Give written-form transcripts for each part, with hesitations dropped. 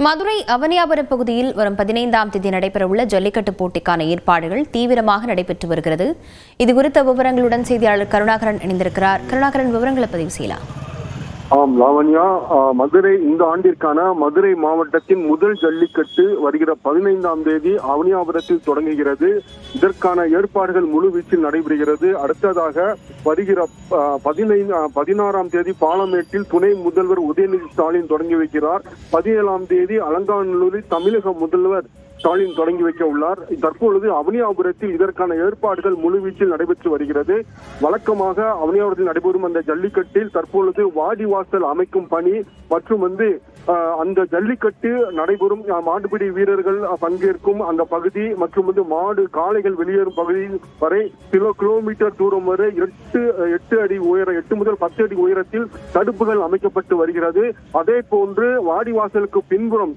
மதுரை அவனியாபுரம் பகுதியில் வரும் 15ஆம் தேதி நடைபெறவுள்ள ஜல்லிக்கட்டு போட்டிக்கான ஏற்பாடுகள் தீவிரமாக நடைபெற்று வருகிறது. இதுகுறித்த விவரங்களுடன் செய்தியாளர் கருணாகரன் இணைந்திருக்கிறார். கருணாகரன், விவரங்களை பதிவு செய்யலாம். ஆம் லாவண்யா, மதுரை இந்த ஆண்டிற்கான மதுரை மாவட்டத்தின் முதல் ஜல்லிக்கட்டு வருகிற 15ஆம் தேதி அவனியாபுரத்தில் தொடங்குகிறது. இதற்கான ஏற்பாடுகள் முழுவீச்சில் நடைபெறுகிறது. அடுத்ததாக வருகிற 16ஆம் தேதி பாலமேட்டில் துணை முதல்வர் உதயநிதி ஸ்டாலின் தொடங்கி வைக்கிறார். 17ஆம் தேதி அலங்காநல்லூரில் தமிழக முதல்வர் ஸ்டாலின் தொடங்கி வைக்க உள்ளார். தற்பொழுது அவனியாபுரத்தில் இதற்கான ஏற்பாடுகள் முழுவீச்சில் நடைபெற்று வருகிறது. வழக்கமாக அவனியாபுரத்தில் நடைபெறும் அந்த ஜல்லிக்கட்டில் தற்பொழுது வாடிவாசல் அமைக்கும் பணி மற்றும் அந்த ஜல்லிக்கட்டு நடைபெறும் மாடுபிடி வீரர்கள் பங்கேற்கும் அந்த பகுதி மற்றும் மாடு காளைகள் வெளியேறும் பகுதி வரை சில கிலோமீட்டர் தூரம் வரை 8 அடி உயரம் 8 முதல் 10 அடி உயரத்தில் தடுப்புகள் அமைக்கப்பட்டு வருகிறது. அதே போன்று வாடிவாசலுக்கு பின்புறம்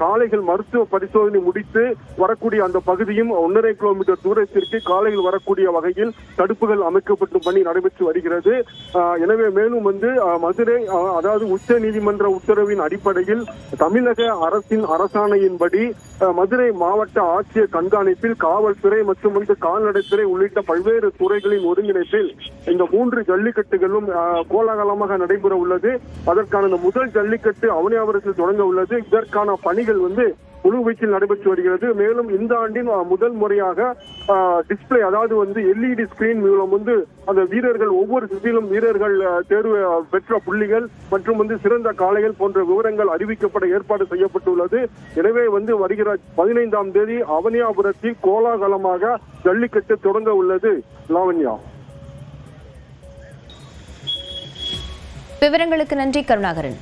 காளைகள் மருத்துவ பரிசோதனை முடித்து வரக்கூடிய அந்த பகுதியும் 1.5 கிலோமீட்டர் தூரத்திற்கு காளைகள் வரக்கூடிய வகையில் தடுப்புகள் அமைக்கப்பட்டு பணி நடைபெற்று வருகிறது. எனவே மேலும் மதுரை அதாவது உச்ச நீதிமன்ற உத்தரவின் அடிப்படையில் தமிழக அரசின் அரசாணையின்படி மதுரை மாவட்ட ஆட்சியர் கண்காணிப்பில் காவல்துறை மற்றும் கால்நடைத்துறை உள்ளிட்ட பல்வேறு துறைகளின் ஒருங்கிணைப்பில் இந்த 3 ஜல்லிக்கட்டுகளும் கோலாகலமாக நடைபெற உள்ளது. அதற்கான முதல் ஜல்லிக்கட்டு அவனியாபுரத்தில் தொடங்க உள்ளது. இதற்கான பணிகள் முழுவீச்சில் நடைபெற்று வருகிறது. மேலும் இந்த ஆண்டின் முதல் முறையாக டிஸ்பிளே, அதாவது LED ஸ்கிரீன் மூலம் அந்த வீரர்கள் ஒவ்வொரு சுற்றிலும் வீரர்கள் தேர்வு பெற்ற புள்ளிகள் மற்றும் சிறந்த காளைகள் போன்ற விவரங்கள் அறிவிக்கப்பட ஏற்பாடு செய்யப்பட்டுள்ளது. எனவே வருகிற 15ஆம் தேதி அவனியாபுரத்தில் கோலாகலமாக ஜல்லிக்கட்டு தொடங்க உள்ளது. லாவண்யா, விவரங்களுக்கு நன்றி கருணாகரன்.